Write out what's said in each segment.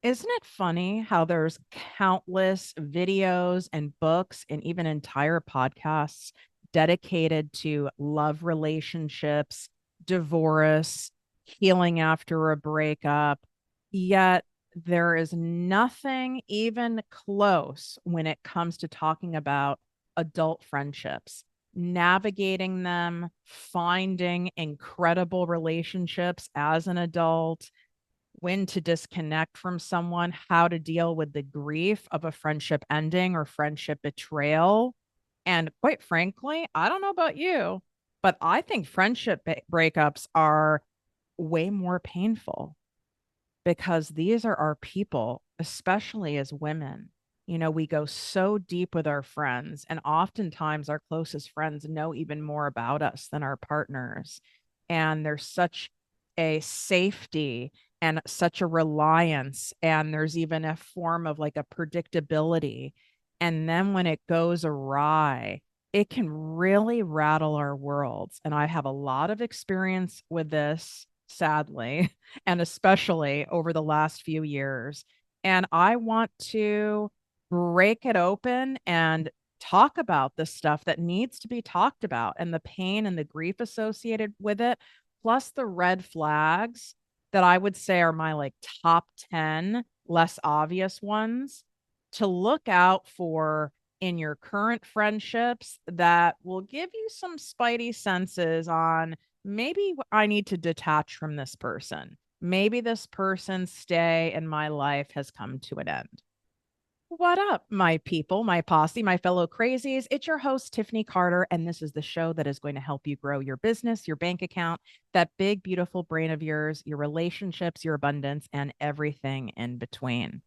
Isn't it funny how there's countless videos and books and even entire podcasts dedicated to love relationships, divorce, healing after a breakup, yet there is nothing even close when it comes to talking about adult friendships, navigating them, finding incredible relationships as an adult, when to disconnect from someone, how to deal with the grief of a friendship ending or friendship betrayal. And quite frankly, I don't know about you, but I think breakups are way more painful because these are our people, especially as women. We go so deep with our friends, and oftentimes our closest friends know even more about us than our partners. And there's such a safety and such a reliance, and there's even a form of like a predictability. And then when it goes awry, it can really rattle our worlds. And I have a lot of experience with this, sadly, and especially over the last few years. And I want to break it open and talk about the stuff that needs to be talked about and the pain and the grief associated with it, plus the red flags that I would say are my like top 10 less obvious ones to look out for in your current friendships that will give you some spidey senses on maybe I need to detach from this person. Maybe this person's stay in my life has come to an end. What up, my people, my posse, my fellow crazies? It's your host, Tiffany Carter, and this is the show that is going to help you grow your business, your bank account, that big, beautiful brain of yours, your relationships, your abundance, and everything in between.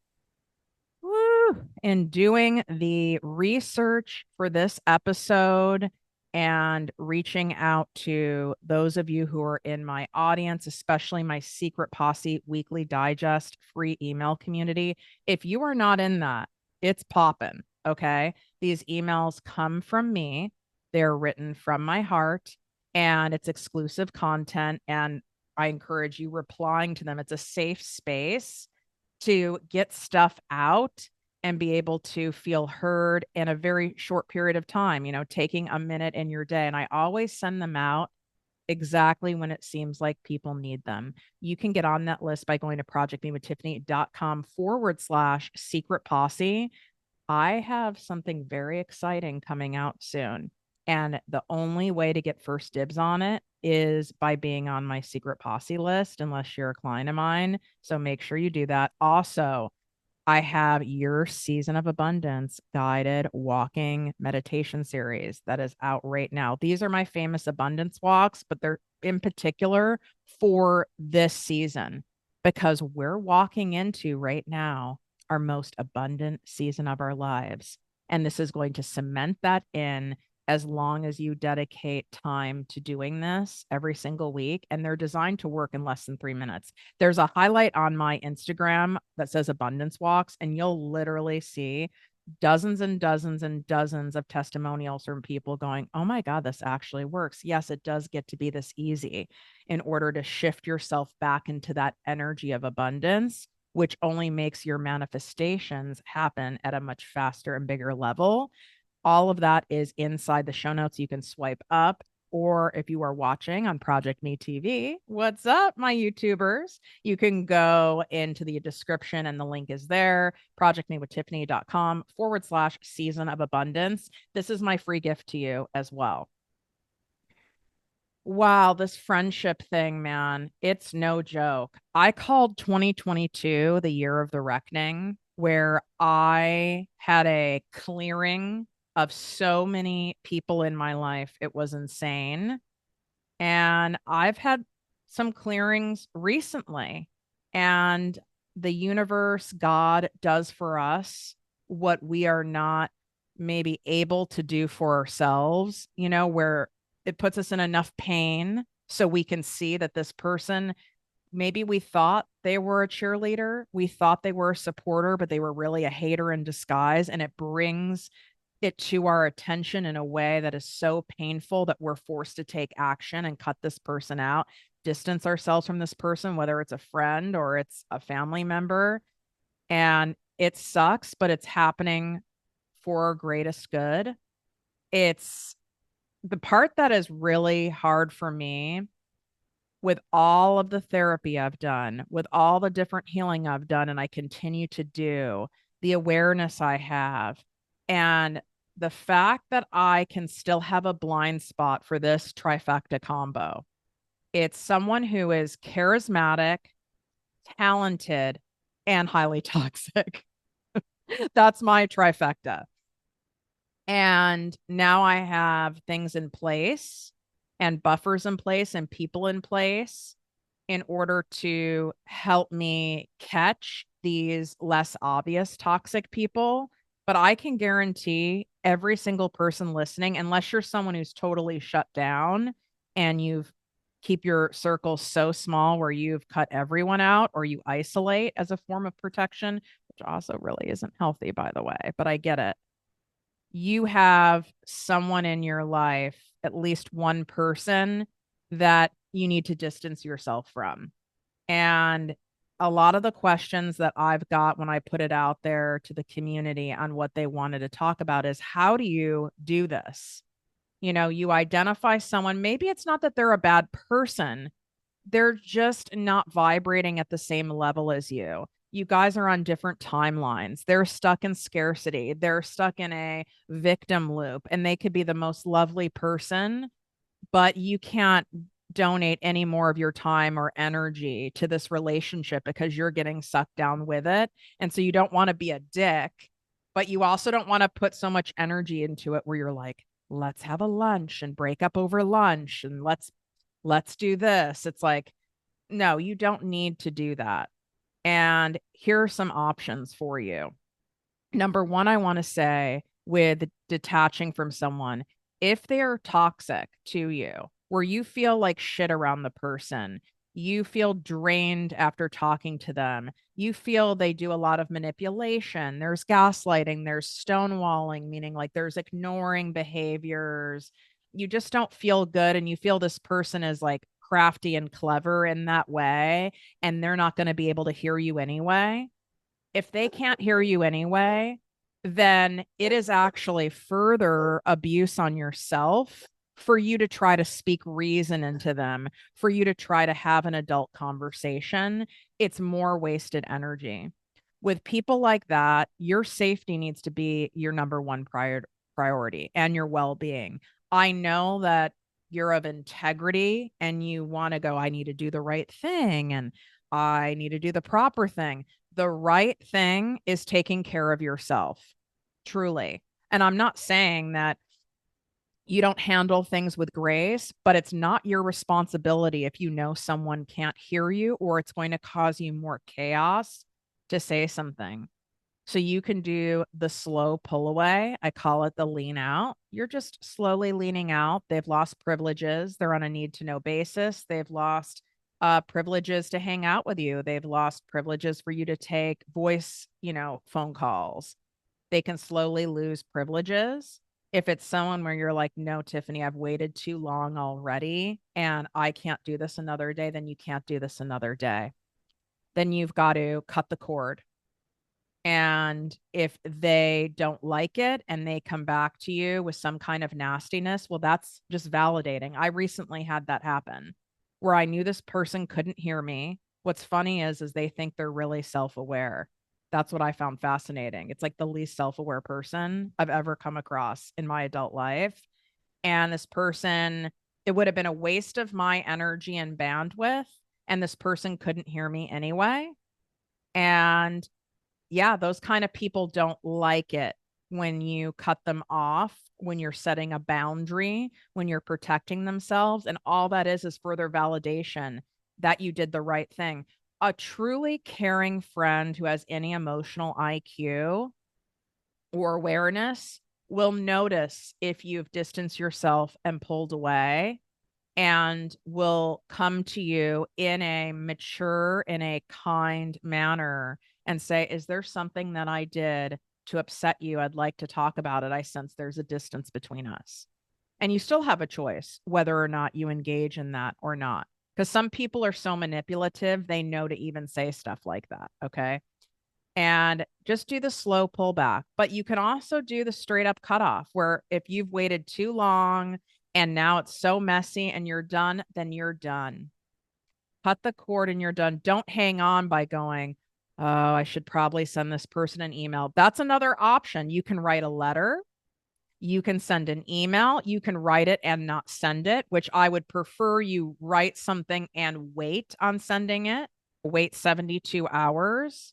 Woo. In doing the research for this episode and reaching out to those of you who are in my audience, especially my Secret Posse Weekly Digest free email community, if you are not in that, it's popping. Okay. These emails come from me, they're written from my heart, and it's exclusive content. And I encourage you replying to them. It's a safe space to get stuff out and be able to feel heard in a very short period of time, taking a minute in your day. And I always send them out exactly when it seems like people need them. You can get on that list by going to projectmewithtiffany.com/secret posse. I have something very exciting coming out soon. And the only way to get first dibs on it is by being on my secret posse list, unless you're a client of mine. So make sure you do that. Also, I have your Season of Abundance guided walking meditation series that is out right now. These are my famous abundance walks, but they're in particular for this season because we're walking into right now our most abundant season of our lives. And this is going to cement that in as long as you dedicate time to doing this every single week. And they're designed to work in less than 3 minutes. There's a highlight on my Instagram that says abundance walks, and you'll literally see dozens and dozens and dozens of testimonials from people going, oh my God, this actually works. Yes, it does get to be this easy in order to shift yourself back into that energy of abundance, which only makes your manifestations happen at a much faster and bigger level. All of that is inside the show notes. You can swipe up, or if you are watching on Project Me TV, what's up, my YouTubers? You can go into the description and the link is there, projectmewithtiffany.com/season of abundance. This is my free gift to you as well. Wow, this friendship thing, man, it's no joke. I called 2022 the year of the reckoning, where I had a clearing of so many people in my life. It was insane. And I've had some clearings recently. And the universe, God does for us what we are not maybe able to do for ourselves, where it puts us in enough pain so we can see that this person, maybe we thought they were a cheerleader, we thought they were a supporter, but they were really a hater in disguise. And it brings it to our attention in a way that is so painful that we're forced to take action and cut this person out, distance ourselves from this person, whether it's a friend or it's a family member. And it sucks, but it's happening for our greatest good. It's the part that is really hard for me with all of the therapy I've done, with all the different healing I've done, and I continue to do, the awareness I have, and the fact that I can still have a blind spot for this trifecta combo. It's someone who is charismatic, talented, and highly toxic. That's my trifecta. And now I have things in place and buffers in place and people in place in order to help me catch these less obvious toxic people. But I can guarantee every single person listening, unless you're someone who's totally shut down and you've keep your circle so small where you've cut everyone out or you isolate as a form of protection, which also really isn't healthy, by the way, but I get it. You have someone in your life, at least one person that you need to distance yourself from. And a lot of the questions that I've got when I put it out there to the community on what they wanted to talk about is, how do you do this? You know, you identify someone, maybe it's not that they're a bad person, they're just not vibrating at the same level as you. You guys are on different timelines. They're stuck in scarcity. They're stuck in a victim loop, and they could be the most lovely person, but you can't donate any more of your time or energy to this relationship because you're getting sucked down with it. And so you don't want to be a dick, but you also don't want to put so much energy into it where you're like, let's have a lunch and break up over lunch and let's do this. It's like, no, you don't need to do that. And here are some options for you. Number one, I want to say with detaching from someone, if they are toxic to you, where you feel like shit around the person, you feel drained after talking to them, you feel they do a lot of manipulation, there's gaslighting, there's stonewalling, meaning like there's ignoring behaviors, you just don't feel good, and you feel this person is like crafty and clever in that way, and they're not going to be able to hear you anyway. If they can't hear you anyway, then it is actually further abuse on yourself for you to try to speak reason into them, for you to try to have an adult conversation. It's more wasted energy. With people like that, your safety needs to be your number one priority, and your well-being. I know that you're of integrity and you want to go, I need to do the right thing and I need to do the proper thing. The right thing is taking care of yourself, truly. And I'm not saying that you don't handle things with grace, but it's not your responsibility if you know someone can't hear you or it's going to cause you more chaos to say something. So you can do the slow pull away. I call it the lean out. You're just slowly leaning out. They've lost privileges. They're on a need to know basis. They've lost privileges to hang out with you. They've lost privileges for you to take voice, phone calls. They can slowly lose privileges. If it's someone where you're like, no, Tiffany, I've waited too long already and I can't do this another day, then you can't do this another day. Then you've got to cut the cord. And if they don't like it and they come back to you with some kind of nastiness, well, that's just validating. I recently had that happen where I knew this person couldn't hear me. What's funny is they think they're really self-aware. That's what I found fascinating. It's like the least self-aware person I've ever come across in my adult life. And this person, it would have been a waste of my energy and bandwidth. And this person couldn't hear me anyway. And yeah, those kind of people don't like it when you cut them off, when you're setting a boundary, when you're protecting themselves. And all that is further validation that you did the right thing. A truly caring friend who has any emotional IQ or awareness will notice if you've distanced yourself and pulled away, and will come to you in a mature, in a kind manner and say, is there something that I did to upset you? I'd like to talk about it. I sense there's a distance between us. And you still have a choice whether or not you engage in that or not. Because some people are so manipulative, they know to even say stuff like that. Okay. and just do the slow pullback. But you can also do the straight up cutoff where if you've waited too long and now it's so messy and you're done, then you're done. Cut the cord and you're done. Don't hang on by going, oh, I should probably send this person an email. That's another option. You can write a letter. You can send an email. You can write it and not send it, which I would prefer you write something and wait on sending it. Wait 72 hours.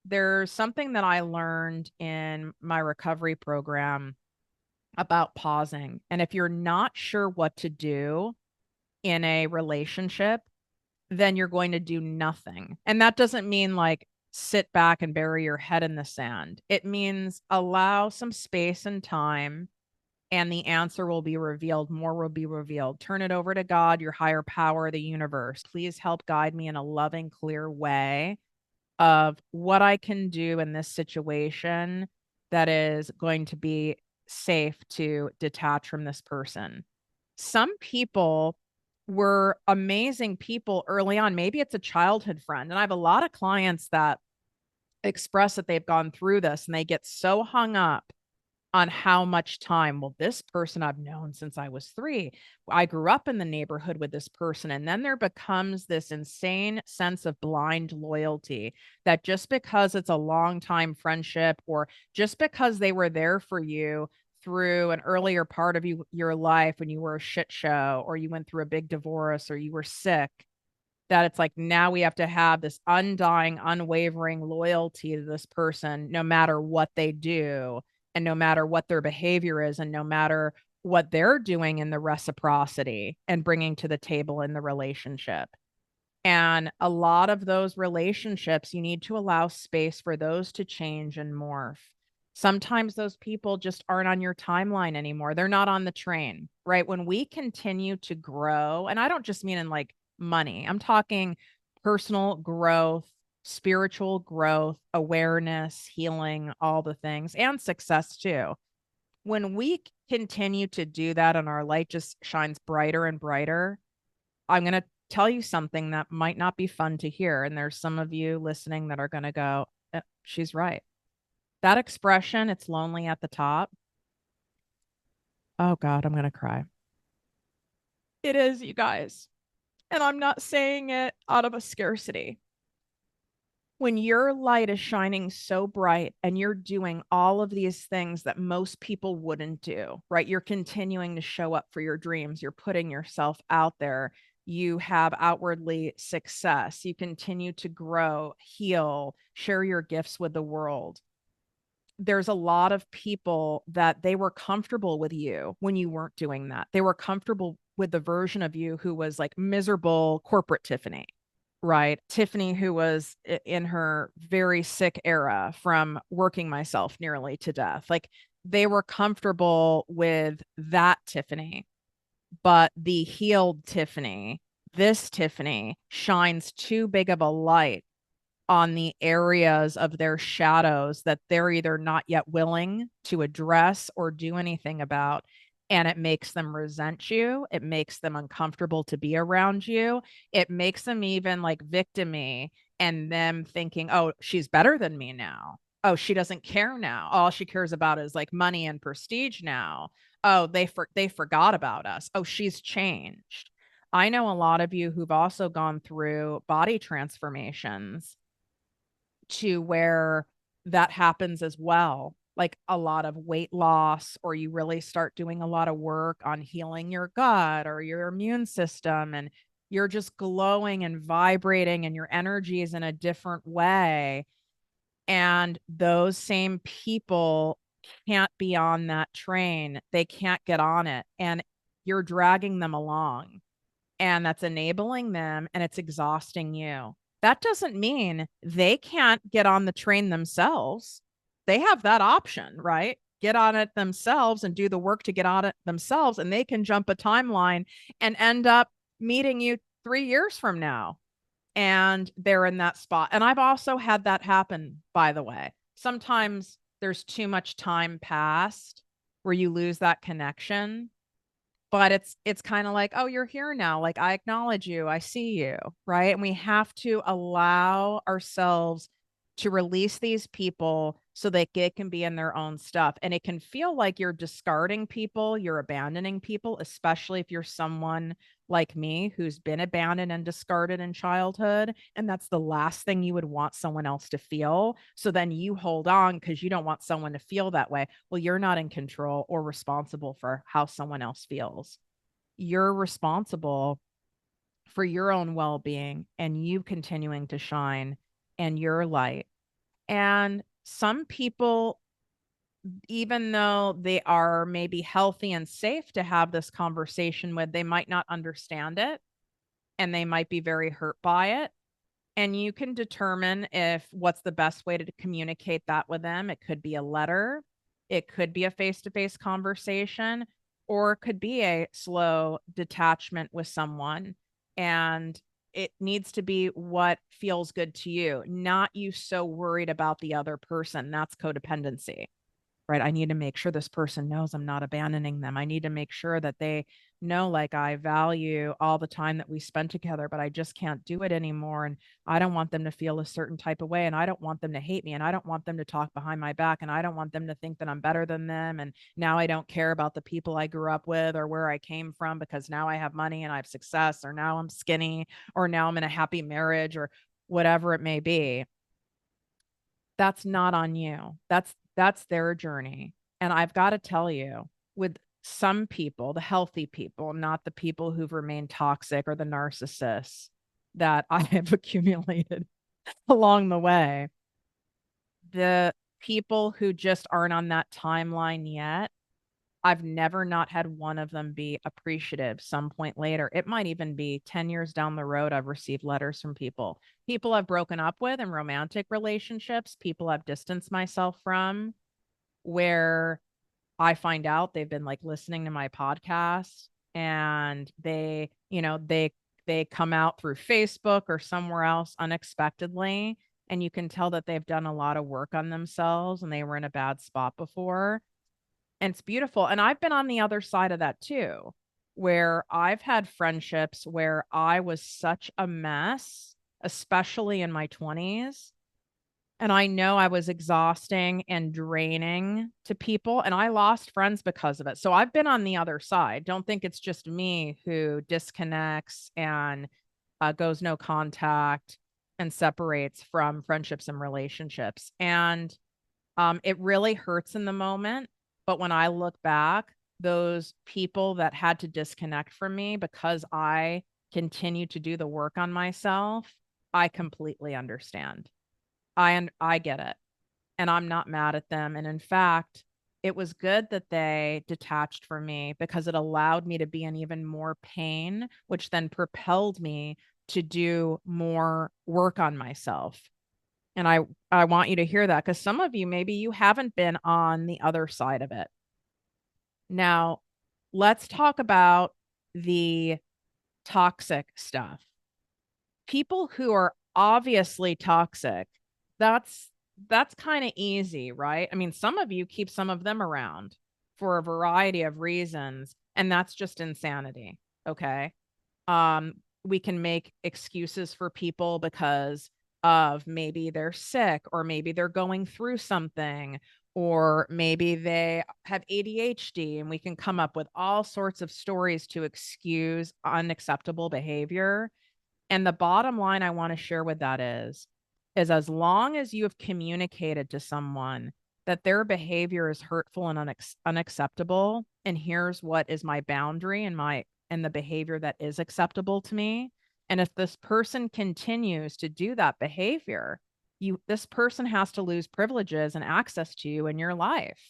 There's something that I learned in my recovery program about pausing. And if you're not sure what to do in a relationship, then you're going to do nothing. And that doesn't mean like sit back and bury your head in the sand. It means allow some space and time, and the answer will be revealed. More will be revealed. Turn it over to God, your higher power, the universe. Please help guide me in a loving, clear way of what I can do in this situation that is going to be safe to detach from this person. Some people were amazing people early on. Maybe it's a childhood friend. And I have a lot of clients that express that they've gone through this and they get so hung up on how much time. Well, this person I've known since I was 3. I grew up in the neighborhood with this person. And then there becomes this insane sense of blind loyalty that just because it's a long time friendship or just because they were there for you through an earlier part of your life when you were a shit show or you went through a big divorce or you were sick, that it's like now we have to have this undying, unwavering loyalty to this person, no matter what they do and no matter what their behavior is and no matter what they're doing in the reciprocity and bringing to the table in the relationship. And a lot of those relationships, you need to allow space for those to change and morph. Sometimes those people just aren't on your timeline anymore. They're not on the train, right? When we continue to grow, and I don't just mean in like money, I'm talking personal growth, spiritual growth, awareness, healing, all the things, and success too. When we continue to do that and our light just shines brighter and brighter, I'm going to tell you something that might not be fun to hear. And there's some of you listening that are going to go, she's right. That expression, it's lonely at the top. Oh God, I'm going to cry. It is, you guys. And I'm not saying it out of a scarcity. When your light is shining so bright and you're doing all of these things that most people wouldn't do, right? You're continuing to show up for your dreams. You're putting yourself out there. You have outwardly success. You continue to grow, heal, share your gifts with the world. There's a lot of people that they were comfortable with you when you weren't doing that. They were comfortable with the version of you who was like miserable corporate Tiffany, right? Tiffany, who was in her very sick era from working myself nearly to death. Like they were comfortable with that Tiffany, but the healed Tiffany, this Tiffany shines too big of a light on the areas of their shadows that they're either not yet willing to address or do anything about. And it makes them resent you. It makes them uncomfortable to be around you. It makes them even like victimy and them thinking, oh, she's better than me now. Oh, she doesn't care now. All she cares about is like money and prestige now. Oh, they forgot about us. Oh, she's changed. I know a lot of you who've also gone through body transformations to where that happens as well. Like a lot of weight loss, or you really start doing a lot of work on healing your gut or your immune system, and you're just glowing and vibrating, and your energy is in a different way. And those same people can't be on that train, they can't get on it, and you're dragging them along and that's enabling them and it's exhausting you. That doesn't mean they can't get on the train themselves. They have that option, right? Get on it themselves and do the work to get on it themselves. And they can jump a timeline and end up meeting you 3 years from now. And they're in that spot. And I've also had that happen, by the way. Sometimes there's too much time passed where you lose that connection, but it's kind of like, oh, you're here now, like I acknowledge you, I see you, right? And we have to allow ourselves to release these people so that they can be in their own stuff. And it can feel like you're discarding people, you're abandoning people, especially if you're someone like me who's been abandoned and discarded in childhood. And that's the last thing you would want someone else to feel. So then you hold on because you don't want someone to feel that way. Well, you're not in control or responsible for how someone else feels. You're responsible for your own well being and you continuing to shine and your light. And some people, even though they are maybe healthy and safe to have this conversation with, they might not understand it and they might be very hurt by it. And you can determine if what's the best way to communicate that with them. It could be a letter, it could be a face to face conversation, or it could be a slow detachment with someone. And it needs to be what feels good to you, not you so worried about the other person. That's codependency, right? I need to make sure this person knows I'm not abandoning them. I need to make sure that they know, like, I value all the time that we spent together, but I just can't do it anymore. And I don't want them to feel a certain type of way. And I don't want them to hate me. And I don't want them to talk behind my back. And I don't want them to think that I'm better than them. And now I don't care about the people I grew up with or where I came from because now I have money and I have success, or now I'm skinny, or now I'm in a happy marriage, or whatever it may be. That's not on you. That's their journey. And I've got to tell you, with some people, the healthy people, not the people who've remained toxic or the narcissists that I have accumulated along the way, the people who just aren't on that timeline yet, I've never not had one of them be appreciative some point later. It might even be 10 years down the road. I've received letters from people I've broken up with in romantic relationships, people I've distanced myself from, where I find out they've been like listening to my podcast and they come out through Facebook or somewhere else unexpectedly. And you can tell that they've done a lot of work on themselves and they were in a bad spot before, and it's beautiful. And I've been on the other side of that too, where I've had friendships where I was such a mess, especially in my 20s. And I know I was exhausting and draining to people, and I lost friends because of it. So I've been on the other side. Don't think it's just me who disconnects and goes no contact and separates from friendships and relationships. And it really hurts in the moment. But when I look back, those people that had to disconnect from me because I continue to do the work on myself, I completely understand. I get it. And I'm not mad at them. And in fact, it was good that they detached from me because it allowed me to be in even more pain, which then propelled me to do more work on myself. And I want you to hear that because some of you, maybe you haven't been on the other side of it. Now, let's talk about the toxic stuff. People who are obviously toxic, that's that's kind of easy, right? I mean, some of you keep some of them around for a variety of reasons, and that's just insanity. Okay. We can make excuses for people because of maybe they're sick, or maybe they're going through something, or maybe they have ADHD, and we can come up with all sorts of stories to excuse unacceptable behavior. And the bottom line I want to share with that is as long as you have communicated to someone that their behavior is hurtful and unacceptable, and here's what is my boundary and the behavior that is acceptable to me. And if this person continues to do that behavior, this person has to lose privileges and access to you in your life.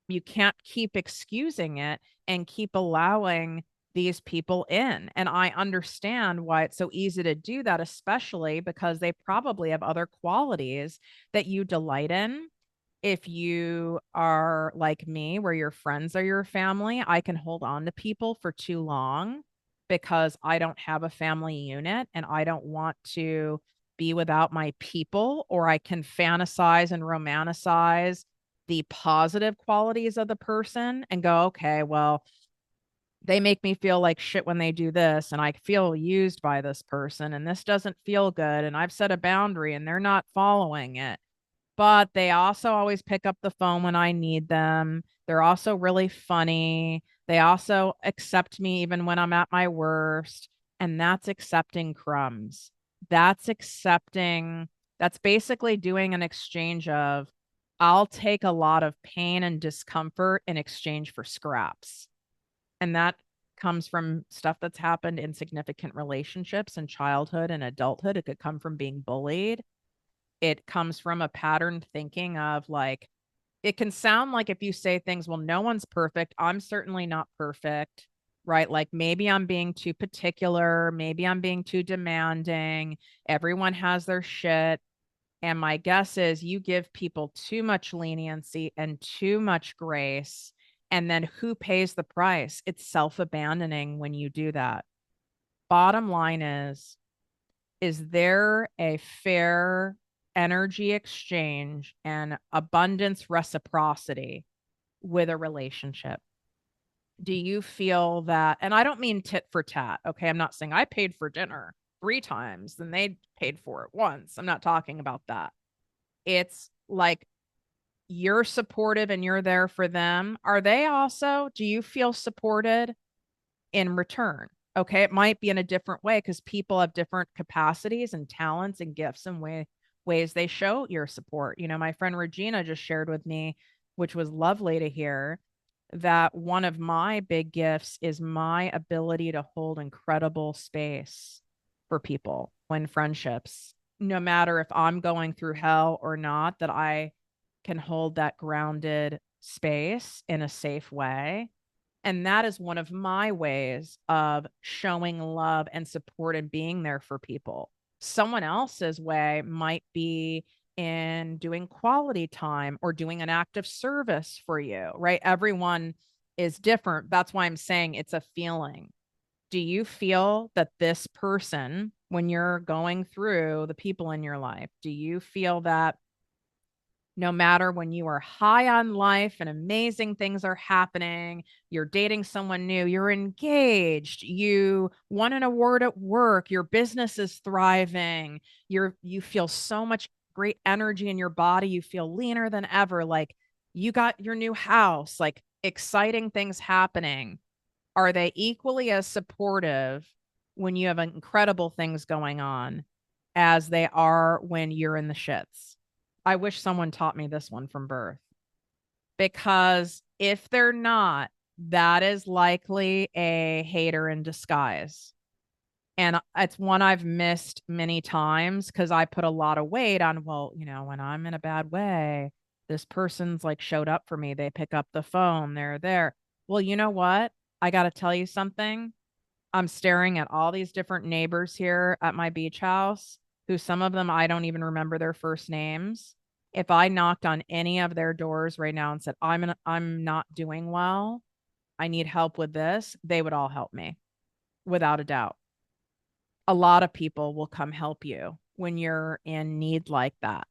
You can't keep excusing it and keep allowing these people in. And I understand why it's so easy to do that, especially because they probably have other qualities that you delight in. If you are like me, where your friends are your family, I can hold on to people for too long because I don't have a family unit and I don't want to be without my people, or I can fantasize and romanticize the positive qualities of the person and go, okay, well, They make me feel like shit when they do this, and I feel used by this person, and this doesn't feel good. And I've set a boundary and they're not following it. But they also always pick up the phone when I need them. They're also really funny. They also accept me even when I'm at my worst. And that's accepting crumbs. That's accepting, that's basically doing an exchange of, I'll take a lot of pain and discomfort in exchange for scraps. And that comes from stuff that's happened in significant relationships in childhood and adulthood. It could come from being bullied. It comes from a patterned thinking of like, it can sound like if you say things, well, no one's perfect. I'm certainly not perfect, right? Like maybe I'm being too particular. Maybe I'm being too demanding. Everyone has their shit. And my guess is you give people too much leniency and too much grace. And then who pays the price? It's self abandoning when you do that. Bottom line is there a fair energy exchange and abundance reciprocity with a relationship? Do you feel that? And I don't mean tit for tat. Okay. I'm not saying I paid for dinner 3 times, then they paid for it once. I'm not talking about that. It's like you're supportive and you're there for them. Are they also, do you feel supported in return? Okay. It might be in a different way because people have different capacities and talents and gifts and ways they show your support. My friend Regina just shared with me, which was lovely to hear, that one of my big gifts is my ability to hold incredible space for people when friendships, no matter if I'm going through hell or not, that I can hold that grounded space in a safe way. And that is one of my ways of showing love and support and being there for people. Someone else's way might be in doing quality time or doing an act of service for you, right? Everyone is different. That's why I'm saying it's a feeling. Do you feel that this person, when you're going through the people in your life, do you feel that no matter when you are high on life and amazing things are happening, you're dating someone new, you're engaged, you won an award at work, your business is thriving, you feel so much great energy in your body, you feel leaner than ever, like you got your new house, like exciting things happening. Are they equally as supportive when you have incredible things going on as they are when you're in the shits? I wish someone taught me this one from birth, because if they're not, that is likely a hater in disguise. And it's one I've missed many times because I put a lot of weight on, well, when I'm in a bad way, this person's like showed up for me. They pick up the phone, they're there. Well, you know what? I got to tell you something. I'm staring at all these different neighbors here at my beach house, who some of them I don't even remember their first names. If I knocked on any of their doors right now and said, I'm not doing well, I need help with this, they would all help me without a doubt. A lot of people will come help you when you're in need like that,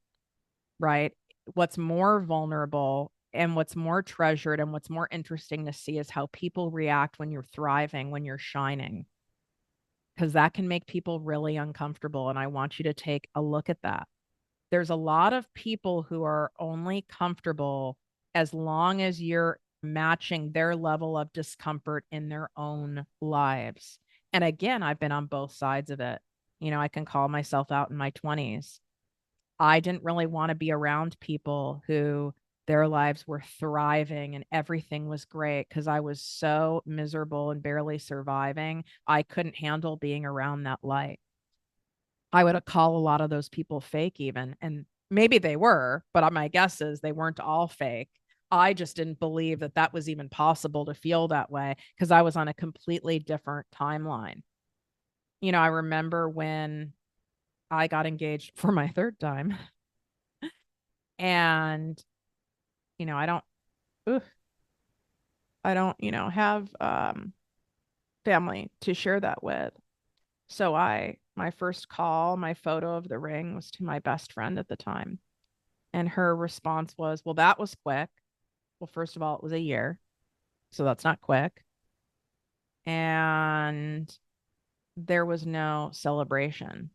right? What's more vulnerable and what's more treasured and what's more interesting to see is how people react when you're thriving, when you're shining, because that can make people really uncomfortable. And I want you to take a look at that. There's a lot of people who are only comfortable as long as you're matching their level of discomfort in their own lives. And again, I've been on both sides of it. I can call myself out in my 20s. I didn't really want to be around people who their lives were thriving and everything was great because I was so miserable and barely surviving. I couldn't handle being around that light. I would call a lot of those people fake, even. And maybe they were, but my guess is they weren't all fake. I just didn't believe that that was even possible to feel that way because I was on a completely different timeline. I remember when I got engaged for my third time. And, I don't, ugh, I don't, have family to share that with. So my first call, my photo of the ring was to my best friend at the time. And her response was, well, that was quick. Well, first of all, it was a year. So that's not quick. and there was no celebration.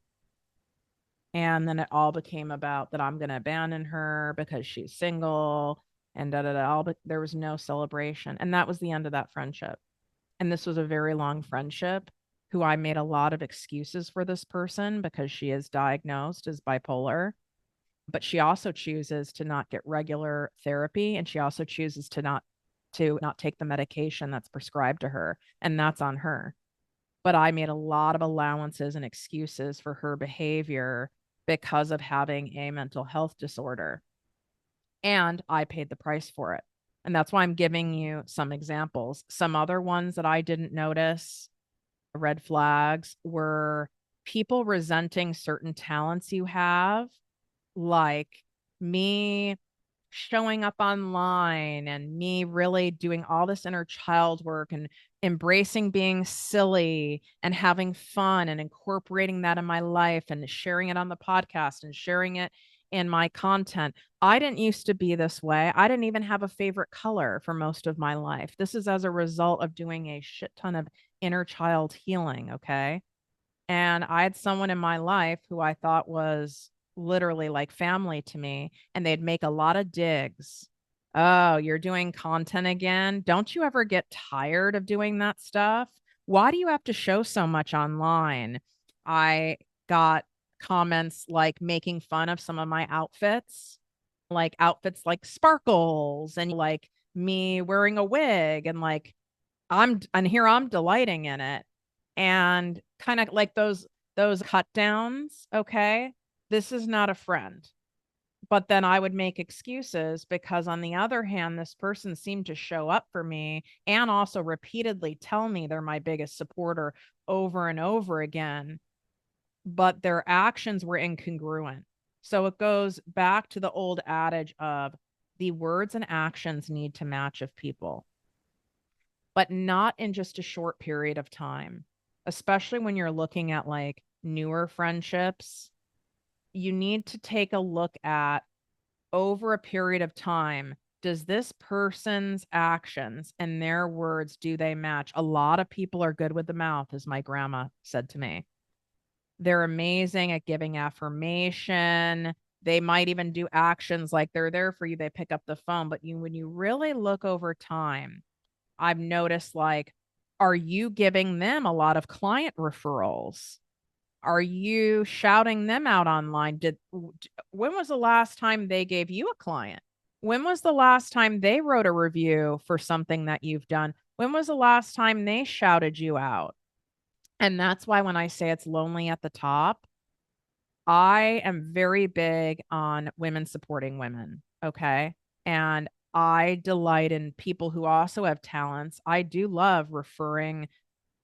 And then it all became about that I'm going to abandon her because she's single and da da da. All but there was no celebration. And that was the end of that friendship. And this was a very long friendship who I made a lot of excuses for this person because she is diagnosed as bipolar, but she also chooses to not get regular therapy, and she also chooses to not take the medication that's prescribed to her, and that's on her. But I made a lot of allowances and excuses for her behavior because of having a mental health disorder. And I paid the price for it. And that's why I'm giving you some examples. Some other ones that I didn't notice, red flags, were people resenting certain talents you have, like me showing up online and me really doing all this inner child work and embracing being silly and having fun and incorporating that in my life and sharing it on the podcast and sharing it in my content. I didn't used to be this way. I didn't even have a favorite color for most of my life. This is as a result of doing a shit ton of inner child healing. Okay. And I had someone in my life who I thought was literally like family to me, and they'd make a lot of digs. Oh, you're doing content again? Don't you ever get tired of doing that stuff? Why do you have to show so much online? I got comments like making fun of some of my outfits, like outfits like sparkles and like me wearing a wig and like and here I'm delighting in it. And kind of like those cut downs, okay? This is not a friend. But then I would make excuses because on the other hand, this person seemed to show up for me and also repeatedly tell me they're my biggest supporter over and over again, but their actions were incongruent. So it goes back to the old adage of the words and actions need to match of people, but not in just a short period of time, especially when you're looking at like newer friendships. You need to take a look at over a period of time. Does this person's actions and their words, do they match? A lot of people are good with the mouth, as my grandma said to me. They're amazing at giving affirmation. They might even do actions like they're there for you. They pick up the phone, but when you really look over time, I've noticed, like, are you giving them a lot of client referrals? Are you shouting them out online? When was the last time they gave you a client? When was the last time they wrote a review for something that you've done? When was the last time they shouted you out? And that's why when I say it's lonely at the top, I am very big on women supporting women. Okay. And I delight in people who also have talents. I do love referring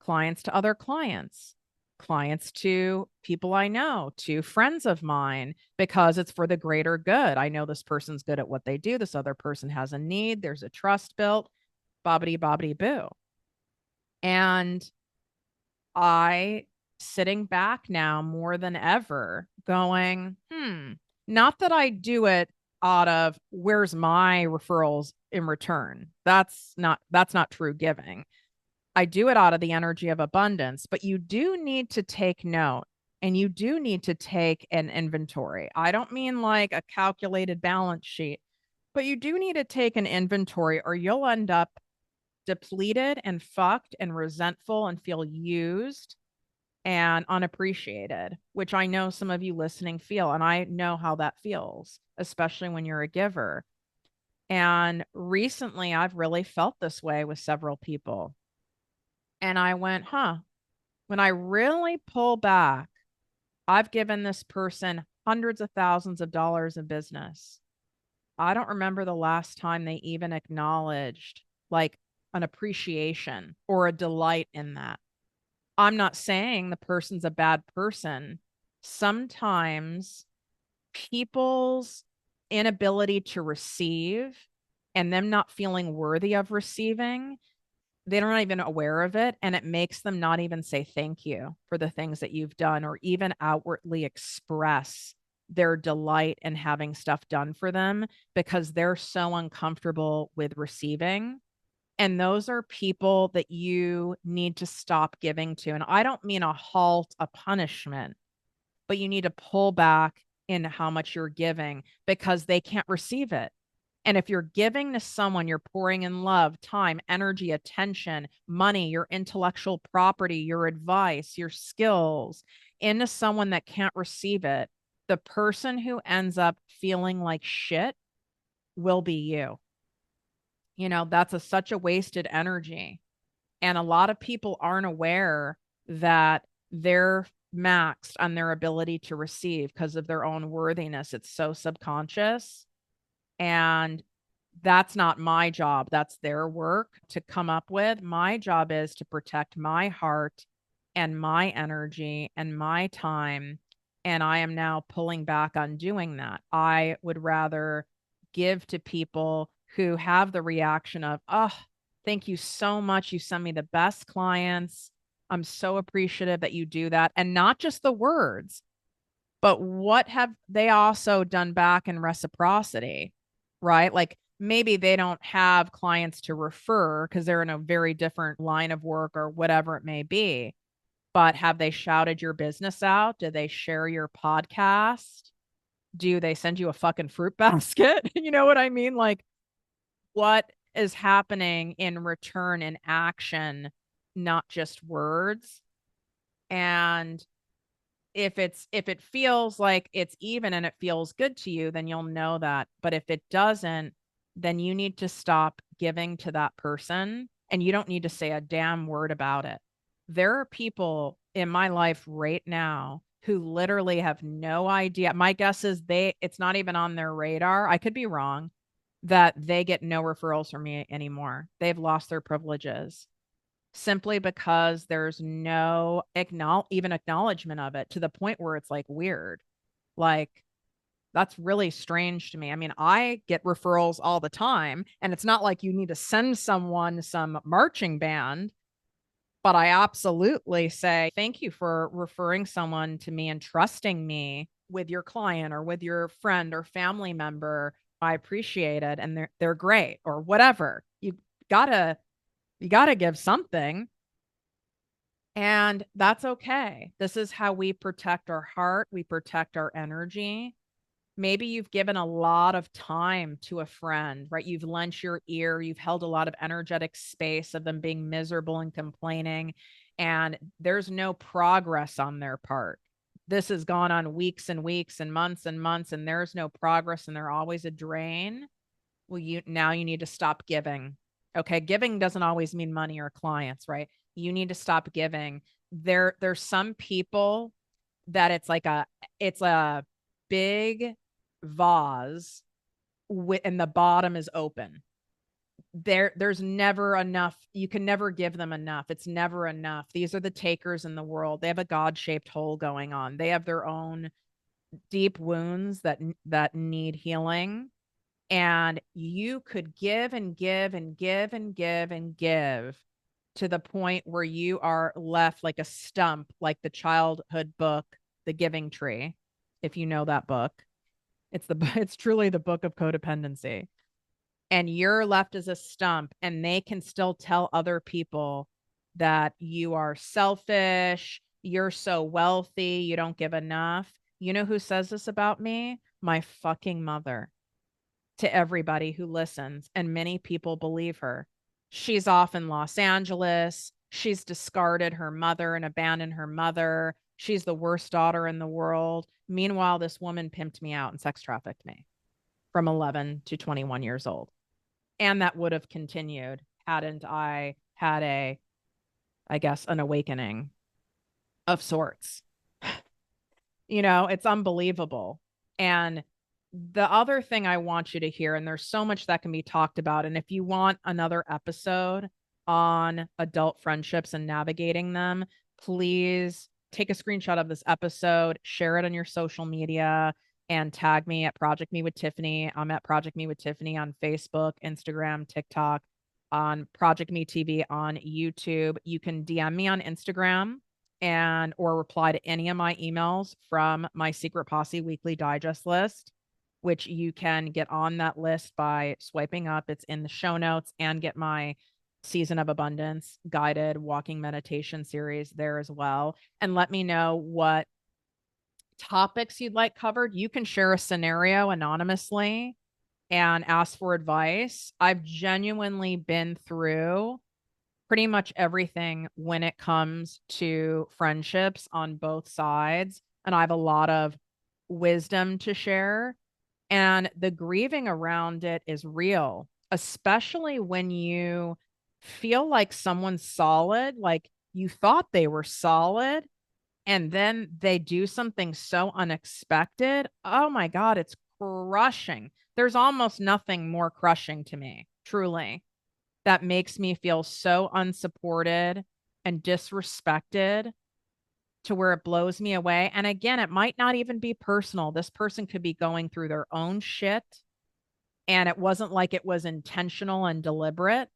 clients to other clients, clients to people I know, to friends of mine, because it's for the greater good. I know this person's good at what they do. This other person has a need. There's a trust built, bobbity, bobbity, boo. And I sitting back now more than ever going, not that I do it out of where's my referrals in return. That's not true giving. I do it out of the energy of abundance, but you do need to take note and you do need to take an inventory. I don't mean like a calculated balance sheet, but you do need to take an inventory or you'll end up depleted and fucked and resentful and feel used and unappreciated, which I know some of you listening feel. And I know how that feels, especially when you're a giver. And recently, I've really felt this way with several people. And I went, when I really pull back, I've given this person hundreds of thousands of dollars in business. I don't remember the last time they even acknowledged like an appreciation or a delight in that. I'm not saying the person's a bad person. Sometimes people's inability to receive and them not feeling worthy of receiving, they're not even aware of it. And it makes them not even say thank you for the things that you've done or even outwardly express their delight in having stuff done for them because they're so uncomfortable with receiving. And those are people that you need to stop giving to. And I don't mean a halt, a punishment, but you need to pull back in how much you're giving because they can't receive it. And if you're giving to someone, you're pouring in love, time, energy, attention, money, your intellectual property, your advice, your skills into someone that can't receive it, the person who ends up feeling like shit will be you. That's such a wasted energy. And a lot of people aren't aware that they're maxed on their ability to receive because of their own worthiness. It's so subconscious. And that's not my job. That's their work to come up with. My job is to protect my heart and my energy and my time. And I am now pulling back on doing that. I would rather give to people who have the reaction of, oh, thank you so much. You send me the best clients. I'm so appreciative that you do that. And not just the words, but what have they also done back in reciprocity, right? Like maybe they don't have clients to refer because they're in a very different line of work or whatever it may be. But have they shouted your business out? Do they share your podcast? Do they send you a fucking fruit basket? You know what I mean? Like, what is happening in return in action, not just words? And if it feels like it's even and it feels good to you, then you'll know that. But if it doesn't, then you need to stop giving to that person and you don't need to say a damn word about it. There are people in my life right now who literally have no idea. My guess is it's not even on their radar. I could be wrong, that they get no referrals from me anymore. They've lost their privileges simply because there's no even acknowledgement of it, to the point where it's like weird. Like, that's really strange to me. I mean, I get referrals all the time, and it's not like you need to send someone some marching band, but I absolutely say thank you for referring someone to me and trusting me with your client or with your friend or family member. I appreciate it, and they're great or whatever. Gotta you got to give something. And that's okay. This is how we protect our heart. We protect our energy. Maybe you've given a lot of time to a friend, right? You've lent your ear. You've held a lot of energetic space of them being miserable and complaining. And there's no progress on their part. This has gone on weeks and weeks and months, and there's no progress, and they're always a drain. Well, you need to stop giving. Okay. Giving doesn't always mean money or clients, right? You need to stop giving. There's some people that it's a big vase and the bottom is open. There's never enough. You can never give them enough. It's never enough. These are the takers in the world. They have a God-shaped hole going on. They have their own deep wounds that need healing. And you could give and give and give and give and give to the point where you are left like a stump, like the childhood book, The Giving Tree. If you know that book, it's truly the book of codependency. And you're left as a stump, and they can still tell other people that you are selfish, you're so wealthy, you don't give enough. You know who says this about me? My fucking mother, to everybody who listens, and many people believe her. She's off in Los Angeles. She's discarded her mother and abandoned her mother. She's the worst daughter in the world. Meanwhile, this woman pimped me out and sex trafficked me from 11 to 21 years old. And that would have continued hadn't I had I guess, an awakening of sorts. It's unbelievable. And the other thing I want you to hear, and there's so much that can be talked about, and if you want another episode on adult friendships and navigating them, please take a screenshot of this episode, share it on your social media, and tag me at Project Me with Tiffany. I'm at Project Me with Tiffany on Facebook, Instagram, TikTok, on Project Me TV on YouTube. You can DM me on Instagram or reply to any of my emails from my Secret Posse Weekly Digest list, which you can get on that list by swiping up. It's in the show notes, and get my Season of Abundance guided walking meditation series there as well. And let me know what topics you'd like covered. You can share a scenario anonymously and ask for advice. I've genuinely been through pretty much everything when it comes to friendships on both sides. And I have a lot of wisdom to share. And the grieving around it is real, especially when you feel like someone's solid, like you thought they were solid, and then they do something so unexpected. Oh my God, it's crushing. There's almost nothing more crushing to me, truly, that makes me feel so unsupported and disrespected to where it blows me away. And again, it might not even be personal. This person could be going through their own shit, and it wasn't like it was intentional and deliberate.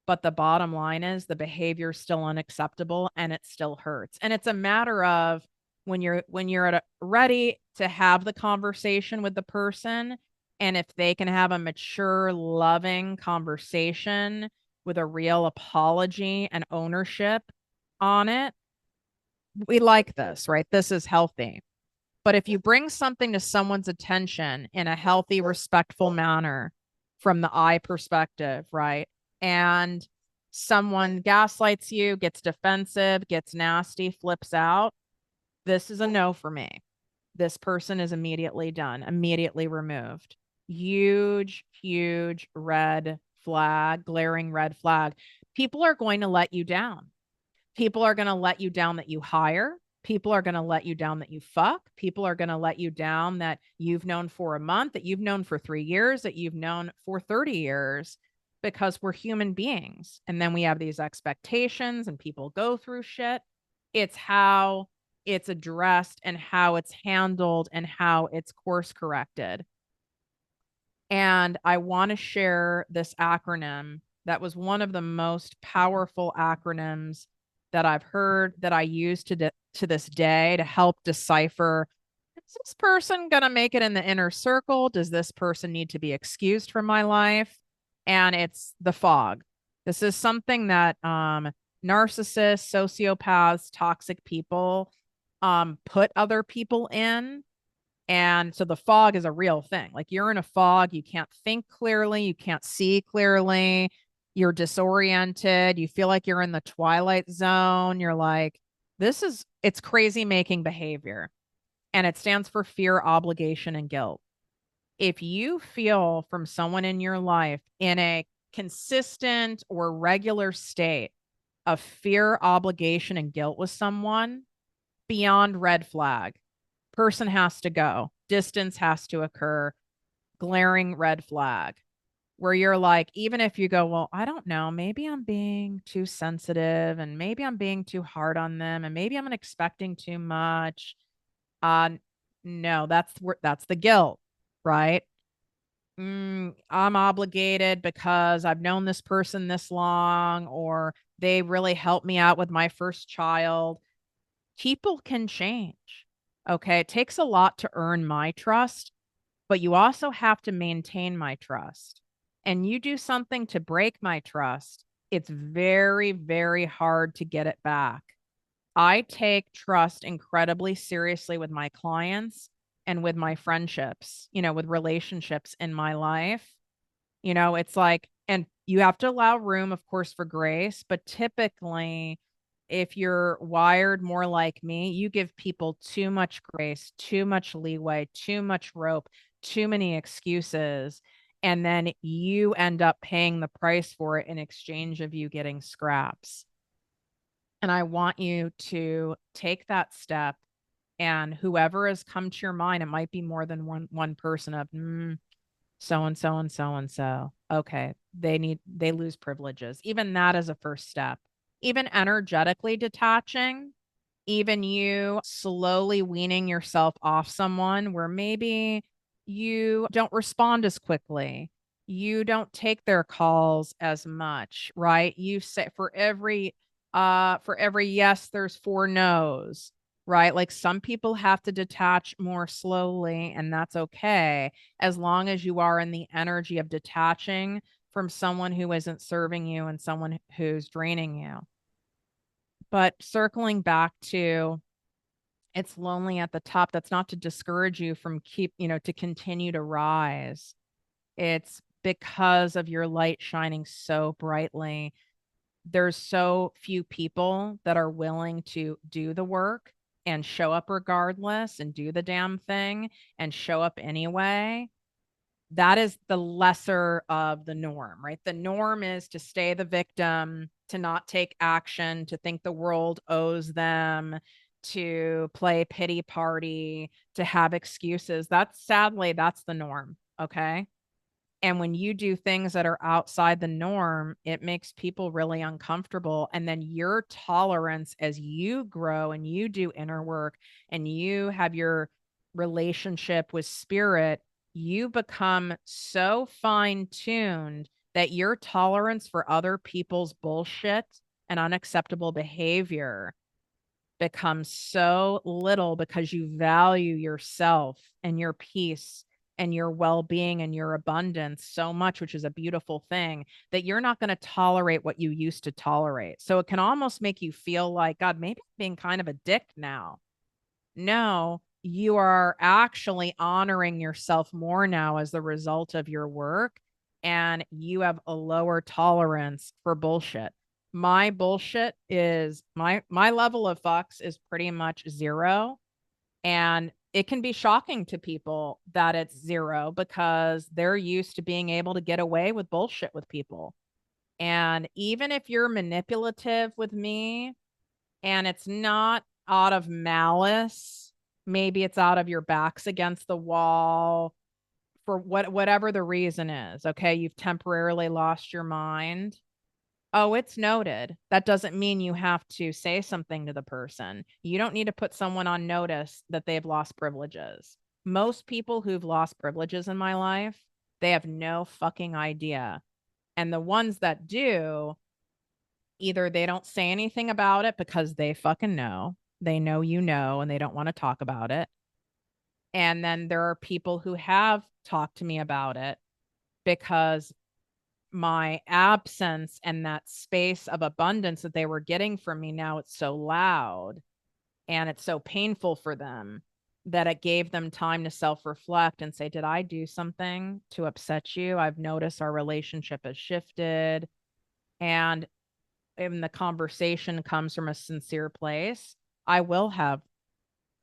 But the bottom line is the behavior is still unacceptable and it still hurts. And it's a matter of when you're ready to have the conversation with the person, and if they can have a mature, loving conversation with a real apology and ownership on it, we like this, right? This is healthy. But if you bring something to someone's attention in a healthy, respectful manner from the I perspective, right? And someone gaslights you, gets defensive, gets nasty, flips out, this is a no for me. This person is immediately done, immediately removed. Huge, huge red flag, glaring red flag. People are going to let you down. People are going to let you down that you hire. People are going to let you down that you fuck. People are going to let you down that you've known for a month, that you've known for 3 years, that you've known for 30 years, because we're human beings. And then we have these expectations and people go through shit. It's how it's addressed and how it's handled and how it's course corrected. And I want to share this acronym that was one of the most powerful acronyms that I've heard, that I use to this day to help decipher, is this person going to make it in the inner circle? Does this person need to be excused from my life? And it's the fog. This is something that narcissists, sociopaths, toxic people put other people in. And so the fog is a real thing. Like you're in a fog, you can't think clearly, you can't see clearly, you're disoriented, you feel like you're in the twilight zone. You're like, it's crazy making behavior. And it stands for fear, obligation, and guilt. If you feel from someone in your life in a consistent or regular state of fear, obligation, and guilt with someone, beyond red flag. Person has to go. Distance has to occur. Glaring red flag. Where you're like, even if you go, well, I don't know, maybe I'm being too sensitive and maybe I'm being too hard on them and maybe I'm expecting too much. Uh, no, that's the guilt, right? I'm obligated because I've known this person this long, or they really helped me out with my first child. People can change. Okay. It takes a lot to earn my trust, but you also have to maintain my trust. And you do something to break my trust, it's very, very hard to get it back. I take trust incredibly seriously with my clients and with my friendships, with relationships in my life. It's like, and you have to allow room, of course, for grace, but typically, if you're wired more like me, you give people too much grace, too much leeway, too much rope, too many excuses. And then you end up paying the price for it in exchange of you getting scraps. And I want you to take that step, and whoever has come to your mind, it might be more than one person of so and so and so and so. Okay, they lose privileges. Even that is a first step. Even energetically detaching, even you slowly weaning yourself off someone where maybe you don't respond as quickly. You don't take their calls as much, right? You say for every yes, there's four no's, right? Like some people have to detach more slowly, and that's okay as long as you are in the energy of detaching from someone who isn't serving you and someone who's draining you. But circling back to it's lonely at the top, that's not to discourage you from to continue to rise. It's because of your light shining so brightly. There's so few people that are willing to do the work and show up regardless and do the damn thing and show up anyway. That is the lesser of the norm, right? The norm is to stay the victim, to not take action, to think the world owes them, to play pity party, to have excuses. That's the norm. Okay. And when you do things that are outside the norm, it makes people really uncomfortable. And then your tolerance as you grow and you do inner work and you have your relationship with spirit, you become so fine tuned that your tolerance for other people's bullshit and unacceptable behavior becomes so little because you value yourself and your peace and your well-being and your abundance so much, which is a beautiful thing, that you're not going to tolerate what you used to tolerate. So it can almost make you feel like, God, maybe I'm being kind of a dick now. No, you are actually honoring yourself more now as the result of your work, and you have a lower tolerance for bullshit. My bullshit is my level of fucks is pretty much zero, and it can be shocking to people that it's zero because they're used to being able to get away with bullshit with people. And even if you're manipulative with me, and it's not out of malice. Maybe it's out of your backs against the wall for whatever the reason is. Okay, you've temporarily lost your mind. Oh, it's noted. That doesn't mean you have to say something to the person. You don't need to put someone on notice that they've lost privileges. Most people who've lost privileges in my life, they have no fucking idea. And the ones that do, either they don't say anything about it because they fucking know. They know you know, and they don't want to talk about it. And then there are people who have talked to me about it because my absence and that space of abundance that they were getting from me, now it's so loud and it's so painful for them that it gave them time to self-reflect and say, did I do something to upset you? I've noticed our relationship has shifted. And the conversation comes from a sincere place, I will have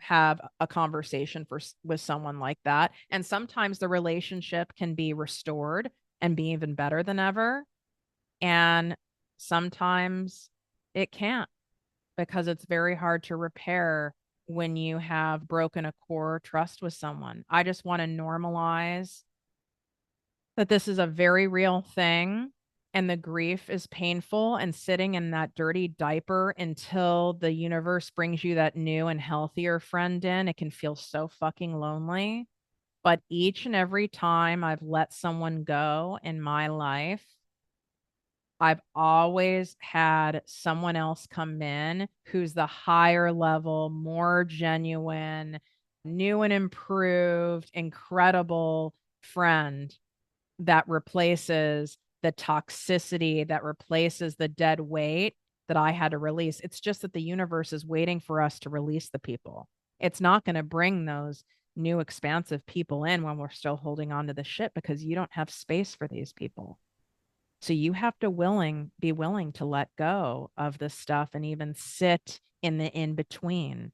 a conversation with someone like that. And sometimes the relationship can be restored and be even better than ever. And sometimes it can't, because it's very hard to repair when you have broken a core trust with someone. I just want to normalize that this is a very real thing, and the grief is painful, and sitting in that dirty diaper until the universe brings you that new and healthier friend in, it can feel so fucking lonely. But each and every time I've let someone go in my life, I've always had someone else come in who's the higher level, more genuine, new and improved, incredible friend that replaces the toxicity, that replaces the dead weight that I had to release. It's just that the universe is waiting for us to release the people. It's not going to bring those new expansive people in when we're still holding on to the shit, because you don't have space for these people. So you have to be willing to let go of this stuff and even sit in the in between,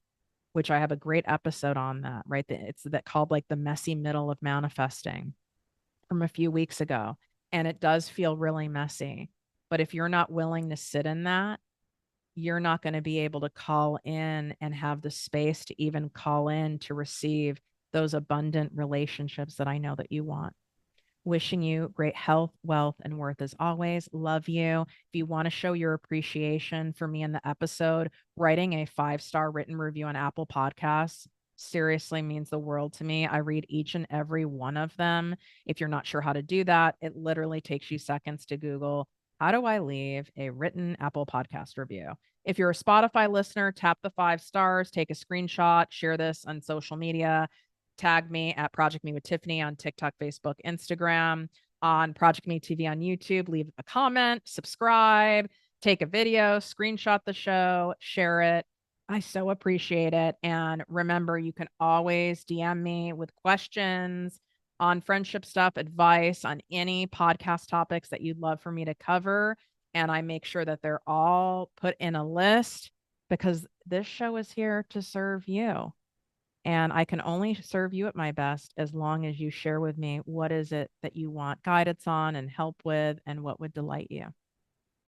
which I have a great episode on that, right? It's that called like the messy middle of manifesting from a few weeks ago. And it does feel really messy. But if you're not willing to sit in that, you're not going to be able to call in and have the space to even call in to receive those abundant relationships that I know that you want. Wishing you great health, wealth, and worth as always. Love you. If you want to show your appreciation for me in the episode, writing a 5-star written review on Apple Podcasts seriously means the world to me. I read each and every one of them. If you're not sure how to do that, it literally takes you seconds to Google, how do I leave a written Apple Podcast review? If you're a Spotify listener, tap the 5 stars, take a screenshot, share this on social media. Tag me at ProjectME with Tiffany on TikTok, Facebook, Instagram. on Project Me TV on YouTube. Leave a comment, subscribe, take a video, screenshot the show, share it. I so appreciate it. And remember, you can always DM me with questions on friendship stuff, advice on any podcast topics that you'd love for me to cover. And I make sure that they're all put in a list because this show is here to serve you. And I can only serve you at my best as long as you share with me what is it that you want guidance on and help with and what would delight you.